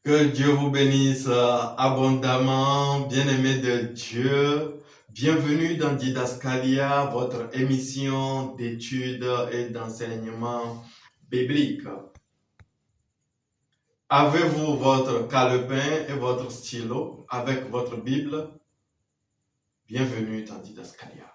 Que Dieu vous bénisse abondamment, bien-aimés de Dieu. Bienvenue dans Didascalia, votre émission d'études et d'enseignement biblique. Avez-vous votre calepin et votre stylo avec votre Bible? Bienvenue dans Didascalia.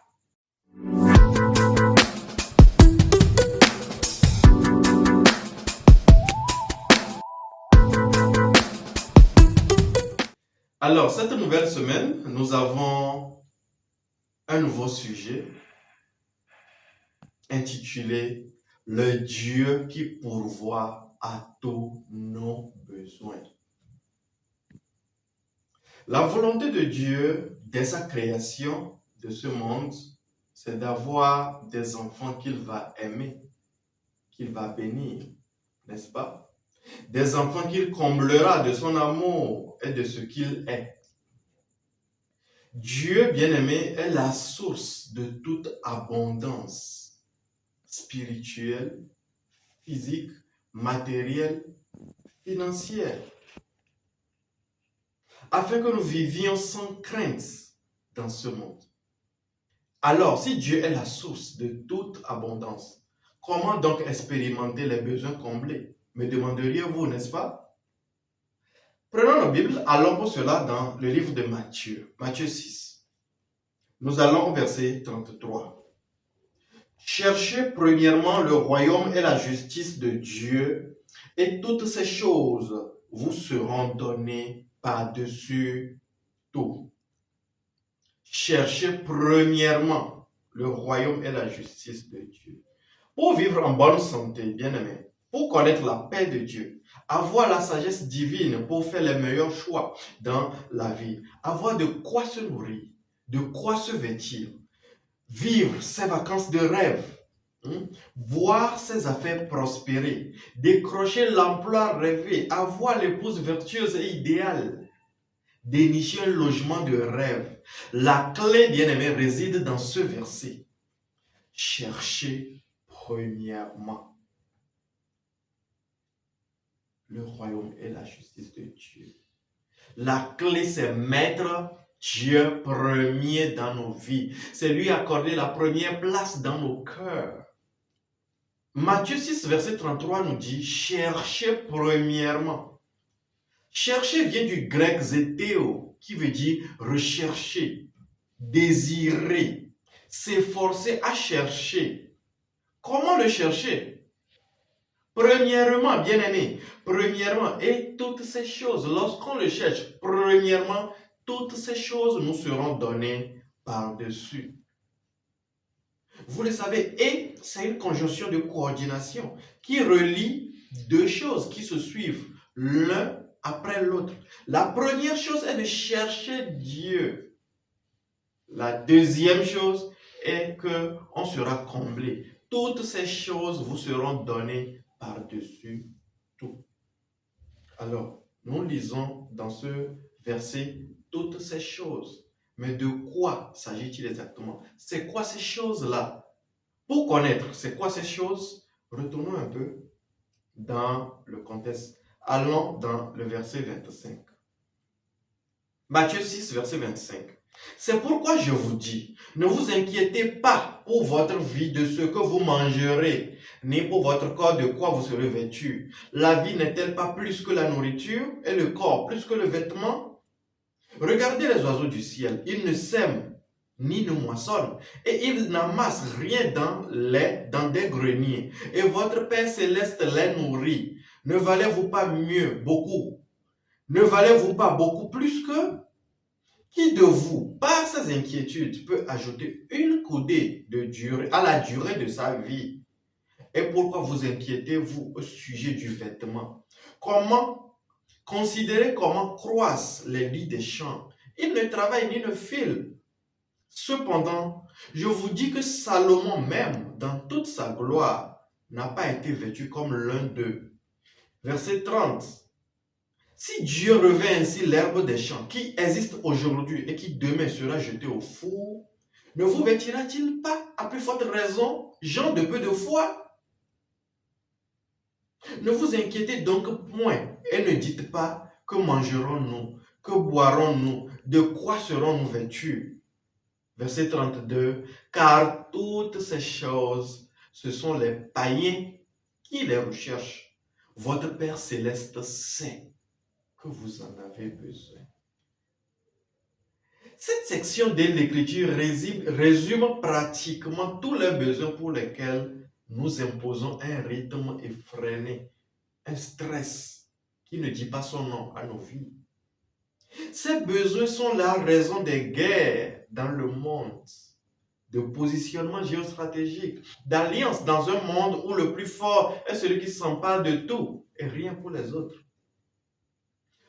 Alors, cette nouvelle semaine, nous avons un nouveau sujet intitulé « Le Dieu qui pourvoit à tous nos besoins ». La volonté de Dieu, dès sa création de ce monde, c'est d'avoir des enfants qu'il va aimer, qu'il va bénir, n'est-ce pas? Des enfants qu'il comblera de son amour et de ce qu'il est. Dieu, bien-aimé, est la source de toute abondance spirituelle, physique, matérielle, financière, afin que nous vivions sans crainte dans ce monde. Alors, si Dieu est la source de toute abondance, comment donc expérimenter les besoins comblés? Me demanderiez-vous, n'est-ce pas? Prenons nos Bibles, allons pour cela dans le livre de Matthieu, Matthieu 6. Nous allons au verset 33. Cherchez premièrement le royaume et la justice de Dieu, et toutes ces choses vous seront données par-dessus tout. Cherchez premièrement le royaume et la justice de Dieu. Pour vivre en bonne santé, bien-aimés, pour connaître la paix de Dieu, avoir la sagesse divine pour faire les meilleurs choix dans la vie, avoir de quoi se nourrir, de quoi se vêtir, vivre ses vacances de rêve, voir ses affaires prospérer, décrocher l'emploi rêvé, avoir l'épouse vertueuse et idéale, dénicher un logement de rêve. La clé, bien-aimé, réside dans ce verset. Cherchez premièrement le royaume et la justice de Dieu. La clé, c'est mettre Dieu premier dans nos vies. C'est lui accorder la première place dans nos cœurs. Matthieu 6, verset 33 nous dit « Cherchez premièrement ». Chercher vient du grec zétéo, qui veut dire rechercher, désirer, s'efforcer à chercher. Comment le chercher? Premièrement, bien-aimé, premièrement, et toutes ces choses, lorsqu'on le cherche, premièrement, toutes ces choses nous seront données par-dessus. Vous le savez, et c'est une conjonction de coordination qui relie deux choses qui se suivent l'un après l'autre. La première chose est de chercher Dieu. La deuxième chose est qu'on sera comblé. Toutes ces choses vous seront données par-dessus tout. Alors, nous lisons dans ce verset toutes ces choses. Mais de quoi s'agit-il exactement? C'est quoi ces choses-là? Pour connaître c'est quoi ces choses, retournons un peu dans le contexte. Allons dans le verset 25. Matthieu 6, verset 25. C'est pourquoi je vous dis, ne vous inquiétez pas pour votre vie de ce que vous mangerez, ni pour votre corps de quoi vous serez vêtu. La vie n'est-elle pas plus que la nourriture et le corps plus que le vêtement? Regardez les oiseaux du ciel, ils ne sèment ni ne moissonnent, et ils n'amassent rien dans des greniers, et votre Père céleste les nourrit. Ne valez-vous pas mieux beaucoup? Ne valez-vous pas beaucoup plus que? Qui de vous, par ses inquiétudes, peut ajouter une coudée de durée à la durée de sa vie? Et pourquoi vous inquiétez-vous au sujet du vêtement? Considérez comment croissent les lys des champs. Ils ne travaillent ni ne filent. Cependant, je vous dis que Salomon même, dans toute sa gloire, n'a pas été vêtu comme l'un d'eux. Verset 30. Si Dieu revêt ainsi l'herbe des champs, qui existe aujourd'hui et qui demain sera jetée au four, ne vous vêtira-t-il pas, à plus forte raison, gens de peu de foi? Ne vous inquiétez donc point et ne dites pas Que mangerons-nous? Que boirons-nous? De quoi serons-nous vêtus? Verset 32. Car toutes ces choses, ce sont les païens qui les recherchent. Votre Père céleste sait que vous en avez besoin. Cette section de l'Écriture résume pratiquement tous les besoins pour lesquels nous imposons un rythme effréné, un stress qui ne dit pas son nom à nos vies. Ces besoins sont la raison des guerres dans le monde, de positionnement géostratégique, d'alliance dans un monde où le plus fort est celui qui s'empare de tout et rien pour les autres.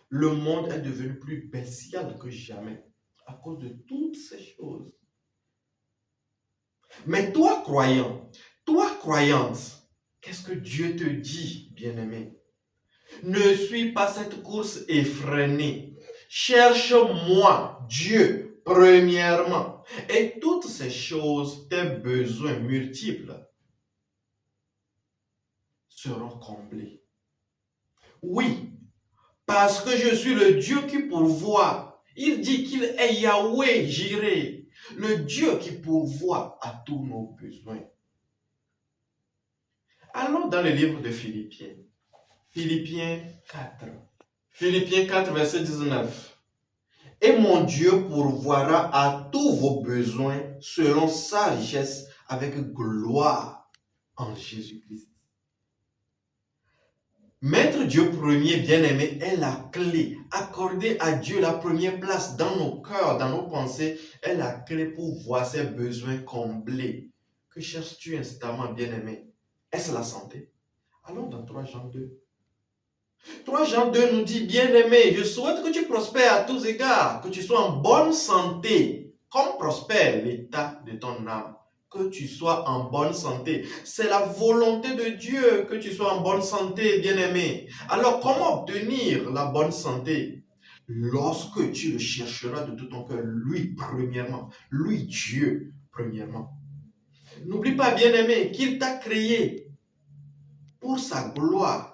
Le monde est devenu plus bestial que jamais à cause de toutes ces choses. Mais toi, croyant, toi, croyante, qu'est-ce que Dieu te dit, bien-aimé? Ne suis pas cette course effrénée. Cherche-moi, Dieu, premièrement. Et toutes ces choses, tes besoins multiples, seront comblés. Oui, parce que je suis le Dieu qui pourvoit. Il dit qu'il est Yahweh Jireh, le Dieu qui pourvoit à tous nos besoins. Allons dans le livre de Philippiens. Philippiens 4. Philippiens 4, verset 19. Et mon Dieu pourvoira à tous vos besoins selon sa richesse avec gloire en Jésus-Christ. Mettre Dieu premier, bien-aimé, est la clé. Accorder à Dieu la première place dans nos cœurs, dans nos pensées, est la clé pour voir ses besoins comblés. Que cherches-tu instamment, bien-aimé? Est-ce la santé? Allons dans 3 Jean 2. 3 Jean 2 nous dit, bien-aimé, je souhaite que tu prospères à tous égards, que tu sois en bonne santé, comme prospère l'état de ton âme. Que tu sois en bonne santé. C'est la volonté de Dieu que tu sois en bonne santé, bien-aimé. Alors, comment obtenir la bonne santé? Lorsque tu le chercheras de tout ton cœur, lui premièrement, lui Dieu premièrement. N'oublie pas, bien-aimé, qu'il t'a créé pour sa gloire.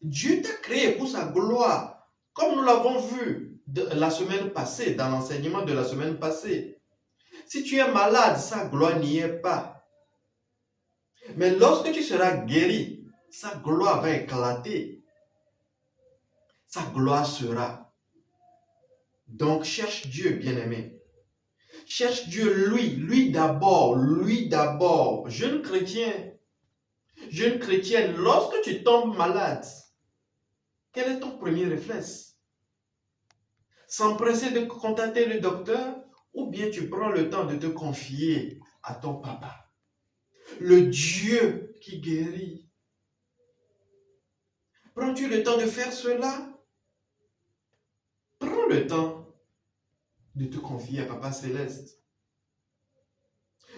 Dieu t'a créé pour sa gloire, comme nous l'avons vu la semaine passée, dans l'enseignement de la semaine passée. Si tu es malade, sa gloire n'y est pas. Mais lorsque tu seras guéri, sa gloire va éclater. Sa gloire sera. Donc cherche Dieu, bien-aimé. Cherche Dieu, lui d'abord, lui d'abord. Jeune chrétienne, lorsque tu tombes malade, quel est ton premier réflexe? S'empresser de contacter le docteur ou bien tu prends le temps de te confier à ton papa, le Dieu qui guérit. Prends-tu le temps de faire cela? Prends le temps de te confier à Papa Céleste.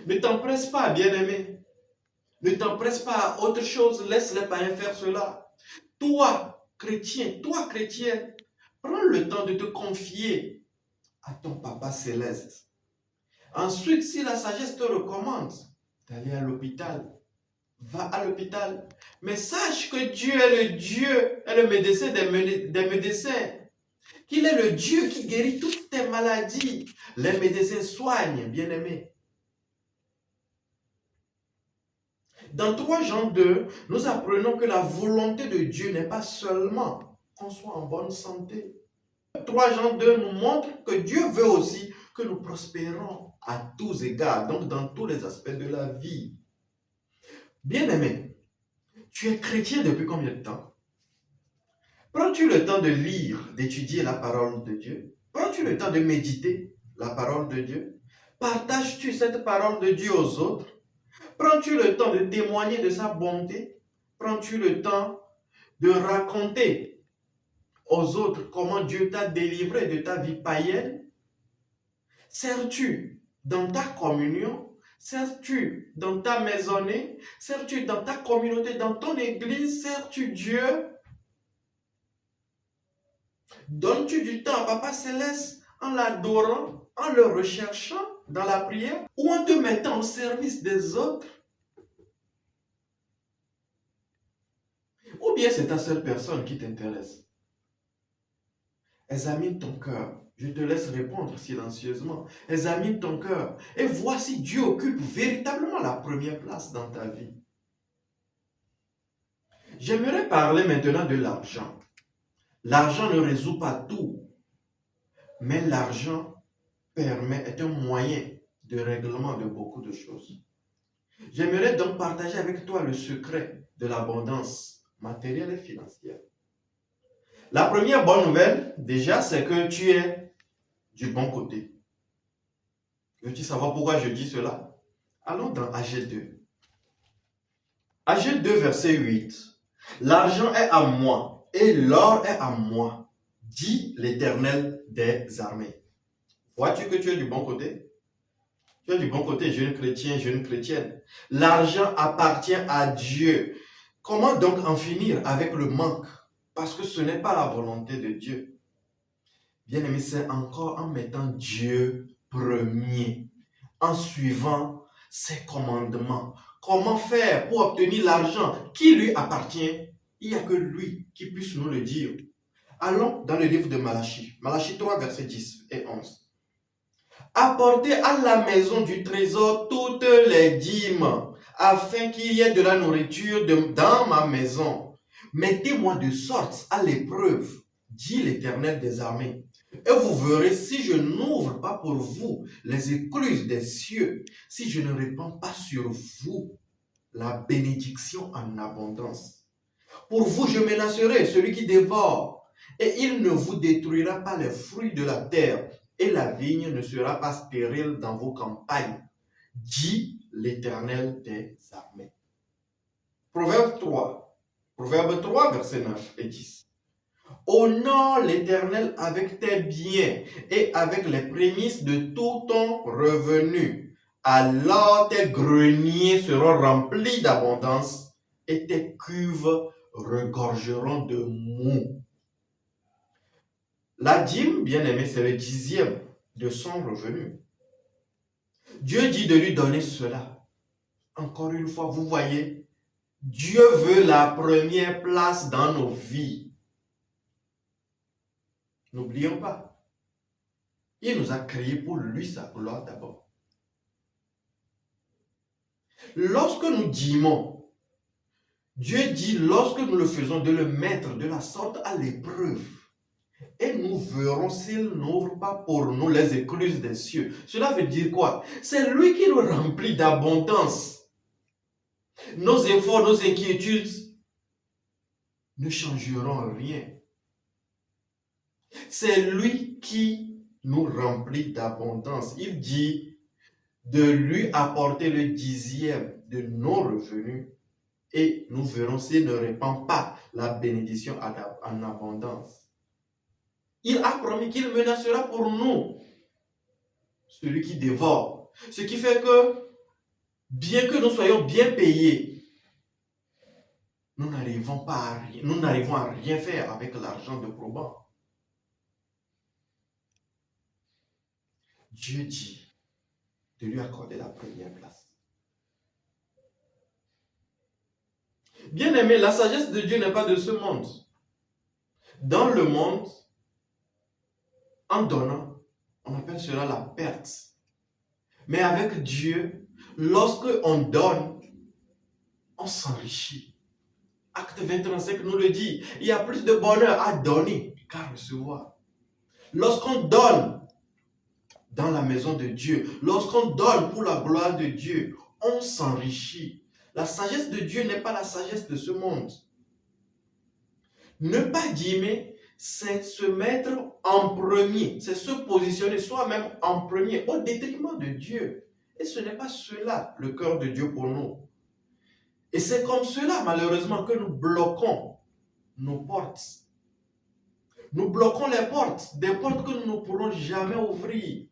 Ne t'empresse pas, bien-aimé. Ne t'empresse pas à autre chose. Laisse les païens faire cela. Toi, chrétien, toi, chrétienne, prends le temps de te confier à ton Papa Céleste. Ensuite, si la sagesse te recommande d'aller à l'hôpital, va à l'hôpital. Mais sache que Dieu est le médecin des médecins. Qu'il est le Dieu qui guérit toutes tes maladies. Les médecins soignent, bien-aimés. Dans 3 Jean 2, nous apprenons que la volonté de Dieu n'est pas seulement qu'on soit en bonne santé. 3 Jean 2 nous montre que Dieu veut aussi que nous prospérons à tous égards, donc dans tous les aspects de la vie. Bien-aimé, tu es chrétien depuis combien de temps? Prends-tu le temps de lire, d'étudier la parole de Dieu? Prends-tu le temps de méditer la parole de Dieu? Partages-tu cette parole de Dieu aux autres? Prends-tu le temps de témoigner de sa bonté? Prends-tu le temps de raconter aux autres comment Dieu t'a délivré de ta vie païenne? Sers-tu dans ta communion? Sers-tu dans ta maisonnée? Sers-tu dans ta communauté, dans ton église? Sers-tu Dieu? Donnes-tu du temps à Papa Céleste en l'adorant, en le recherchant dans la prière ou en te mettant au service des autres? Ou bien c'est ta seule personne qui t'intéresse? Examine ton cœur. Je te laisse répondre silencieusement. Examine ton cœur et vois si Dieu occupe véritablement la première place dans ta vie. J'aimerais parler maintenant de l'argent. L'argent ne résout pas tout, mais l'argent est un moyen de règlement de beaucoup de choses. J'aimerais donc partager avec toi le secret de l'abondance matérielle et financière. La première bonne nouvelle, déjà, c'est que tu es du bon côté. Veux-tu savoir pourquoi je dis cela? Allons dans AG2. AG2, verset 8. L'argent est à moi et l'or est à moi, dit l'Éternel des armées. Vois-tu que tu es du bon côté? Tu es du bon côté, jeune chrétien, jeune chrétienne. L'argent appartient à Dieu. Comment donc en finir avec le manque? Parce que ce n'est pas la volonté de Dieu. Bien aimé, c'est encore en mettant Dieu premier, en suivant ses commandements. Comment faire pour obtenir l'argent qui lui appartient? Il n'y a que lui qui puisse nous le dire. Allons dans le livre de Malachie. Malachie 3, versets 10 et 11. Apportez à la maison du trésor toutes les dîmes, afin qu'il y ait de la nourriture dans ma maison. Mettez-moi de sorte à l'épreuve, dit l'Éternel des armées. Et vous verrez si je n'ouvre pas pour vous les écluses des cieux, si je ne répands pas sur vous la bénédiction en abondance. Pour vous, je menacerai celui qui dévore, et il ne vous détruira pas les fruits de la terre, et la vigne ne sera pas stérile dans vos campagnes, dit l'Éternel des armées. Proverbe 3, versets 9 et 10. Honore l'Éternel avec tes biens et avec les prémices de tout ton revenu. Alors tes greniers seront remplis d'abondance et tes cuves regorgeront de mou. La dîme, bien aimé, c'est le 10e de son revenu. Dieu dit de lui donner cela. Encore une fois, vous voyez, Dieu veut la première place dans nos vies. N'oublions pas, il nous a créés pour lui sa gloire d'abord. Lorsque nous dîmons, Dieu dit, lorsque nous le faisons, de le mettre de la sorte à l'épreuve. Et nous verrons s'il n'ouvre pas pour nous les écluses des cieux. Cela veut dire quoi? C'est lui qui nous remplit d'abondance. Nos efforts, nos inquiétudes ne changeront rien. C'est lui qui nous remplit d'abondance. Il dit de lui apporter le 10e de nos revenus et nous verrons s'il ne répand pas la bénédiction en abondance. Il a promis qu'il menacera pour nous celui qui dévore. Ce qui fait que, bien que nous soyons bien payés, nous n'arrivons à rien faire avec l'argent de probant. Dieu dit de lui accorder la première place. Bien aimé, la sagesse de Dieu n'est pas de ce monde. Dans le monde, en donnant, on appelle cela la perte. Mais avec Dieu, lorsque on donne, on s'enrichit. Acte 20-35 nous le dit. Il y a plus de bonheur à donner qu'à recevoir. Lorsqu'on donne dans la maison de Dieu, lorsqu'on donne pour la gloire de Dieu, on s'enrichit. La sagesse de Dieu n'est pas la sagesse de ce monde. Ne pas dîmer, c'est se mettre en premier, c'est se positionner soi-même en premier au détriment de Dieu. Et ce n'est pas cela le cœur de Dieu pour nous. Et c'est comme cela, malheureusement, que nous bloquons nos portes. Nous bloquons les portes, des portes que nous ne pourrons jamais ouvrir.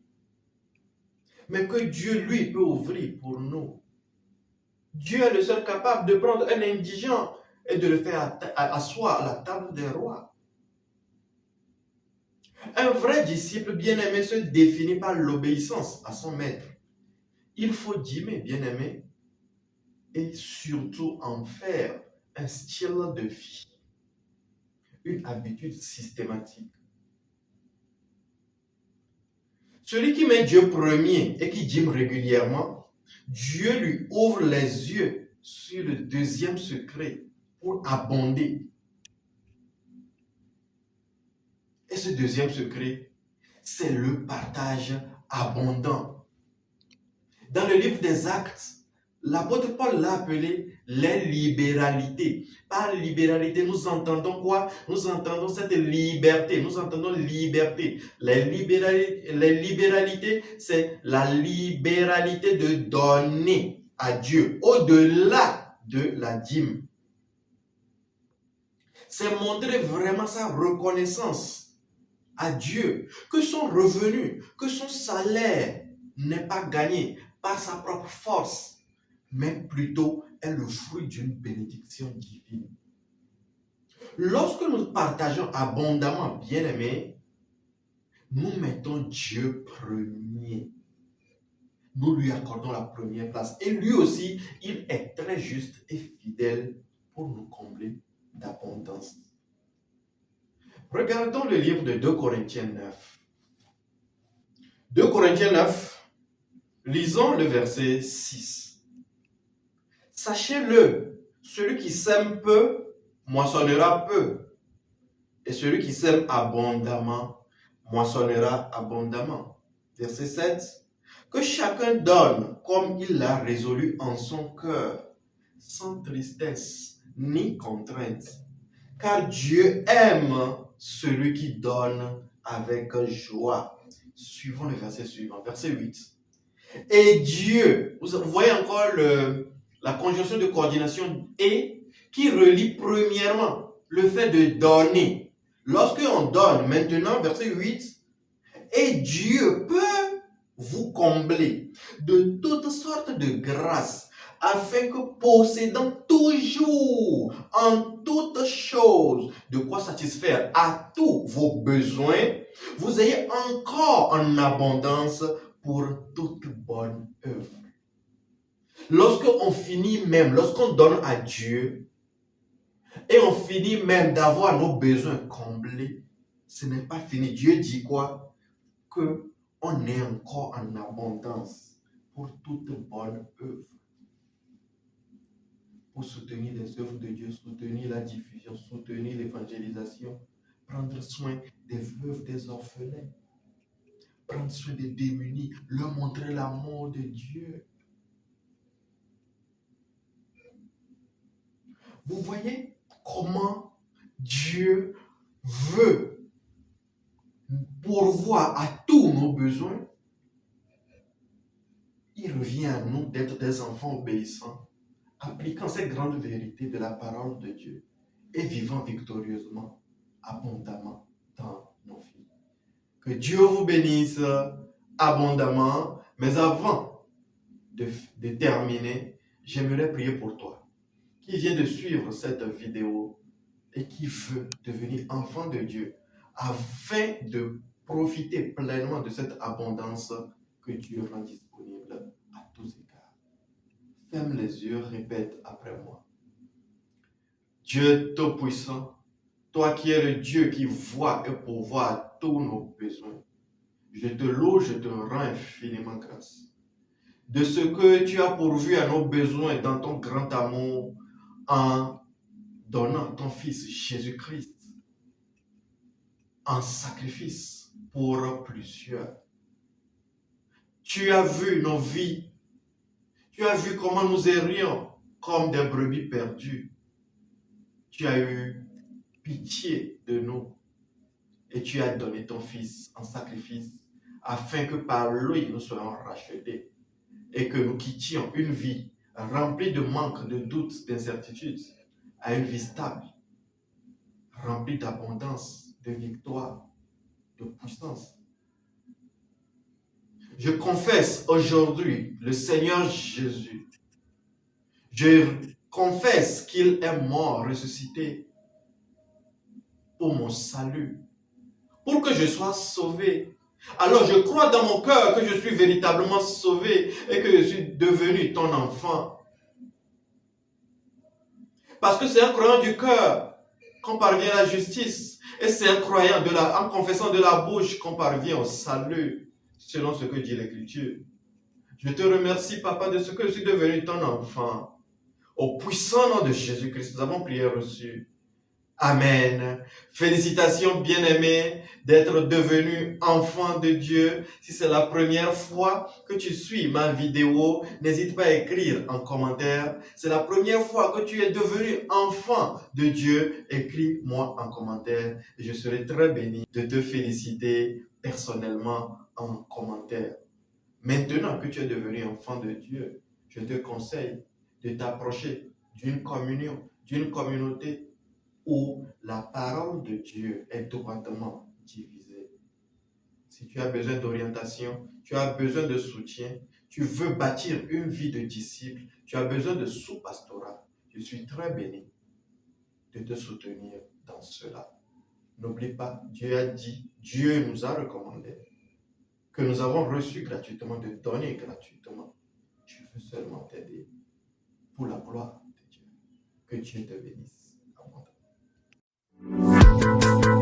Mais que Dieu, lui, peut ouvrir pour nous. Dieu est le seul capable de prendre un indigent et de le faire asseoir à la table des rois. Un vrai disciple bien-aimé se définit par l'obéissance à son maître. Il faut dîmer, bien-aimé, et surtout en faire un style de vie, une habitude systématique. Celui qui met Dieu premier et qui dîme régulièrement, Dieu lui ouvre les yeux sur le deuxième secret pour abonder. Et ce deuxième secret, c'est le partage abondant. Dans le livre des Actes, l'apôtre Paul l'a appelé les libéralités. Par libéralité, nous entendons quoi? Nous entendons cette liberté. Nous entendons liberté. Les libéralités, c'est la libéralité de donner à Dieu au-delà de la dîme. C'est montrer vraiment sa reconnaissance à Dieu, que son revenu, que son salaire n'est pas gagné par sa propre force, mais plutôt est le fruit d'une bénédiction divine. Lorsque nous partageons abondamment, bien-aimés, nous mettons Dieu premier. Nous lui accordons la première place. Et lui aussi, il est très juste et fidèle pour nous combler d'abondance. Regardons le livre de 2 Corinthiens 9. 2 Corinthiens 9, lisons le verset 6. Sachez-le, celui qui sème peu, moissonnera peu. Et celui qui sème abondamment, moissonnera abondamment. Verset 7. Que chacun donne comme il l'a résolu en son cœur, sans tristesse ni contrainte. Car Dieu aime celui qui donne avec joie. Suivons le verset suivant, verset 8. Et Dieu, vous voyez encore la conjonction de coordination et qui relie premièrement le fait de donner. Lorsque on donne, maintenant, verset 8, et Dieu peut vous combler de toutes sortes de grâces, afin que possédant toujours en toutes choses de quoi satisfaire à tous vos besoins, vous ayez encore en abondance pour toute bonne œuvre. Lorsqu'on finit même, lorsqu'on donne à Dieu, et on finit même d'avoir nos besoins comblés, ce n'est pas fini. Dieu dit quoi? Que on est encore en abondance pour toute bonne œuvre. Pour soutenir les œuvres de Dieu, soutenir la diffusion, soutenir l'évangélisation, prendre soin des veuves, des orphelins, prendre soin des démunis, leur montrer l'amour de Dieu. Vous voyez comment Dieu veut pourvoir à tous nos besoins? Il revient à nous d'être des enfants obéissants, appliquant cette grande vérité de la parole de Dieu et vivant victorieusement, abondamment dans nos vies. Que Dieu vous bénisse abondamment, mais avant de terminer, j'aimerais prier pour toi qui vient de suivre cette vidéo et qui veut devenir enfant de Dieu afin de profiter pleinement de cette abondance que Dieu rend disponible à tous égards. Ferme les yeux, répète après moi. Dieu Tout-Puissant, toi qui es le Dieu qui voit et pourvoit à tous nos besoins, je te loue, je te rends infiniment grâce de ce que tu as pourvu à nos besoins dans ton grand amour en donnant ton Fils Jésus-Christ en sacrifice pour plusieurs. Tu as vu nos vies, tu as vu comment nous errions comme des brebis perdues. Tu as eu pitié de nous et tu as donné ton Fils en sacrifice afin que par lui nous soyons rachetés et que nous quittions une vie remplie de manques, de doutes, d'incertitudes à une vie stable, remplie d'abondance, de victoire, de puissance. Je confesse aujourd'hui le Seigneur Jésus. Je confesse qu'il est mort, ressuscité pour mon salut, pour que je sois sauvé. Alors je crois dans mon cœur que je suis véritablement sauvé et que je suis devenu ton enfant. Parce que c'est en croyant du cœur qu'on parvient à la justice. Et c'est en croyant en confessant de la bouche qu'on parvient au salut. selon ce que dit l'Écriture. Je te remercie, Papa, de ce que je suis devenu ton enfant. Au puissant nom de Jésus-Christ, nous avons prié reçu. Amen. Félicitations, bien-aimés, d'être devenu enfant de Dieu. Si c'est la première fois que tu suis ma vidéo, n'hésite pas à écrire en commentaire. C'est la première fois que tu es devenu enfant de Dieu. Écris-moi en commentaire et je serai très béni de te féliciter personnellement en commentaire. Maintenant que tu es devenu enfant de Dieu, je te conseille de t'approcher d'une communion, d'une communauté où la parole de Dieu est droitement divisée. Si tu as besoin d'orientation, tu as besoin de soutien, tu veux bâtir une vie de disciple, tu as besoin de sous-pastorat, je suis très béni de te soutenir dans cela. N'oublie pas, Dieu a dit, Dieu nous a recommandé, que nous avons reçu gratuitement, de donner gratuitement. Je veux seulement t'aider pour la gloire de Dieu. Que Dieu te bénisse. Amen.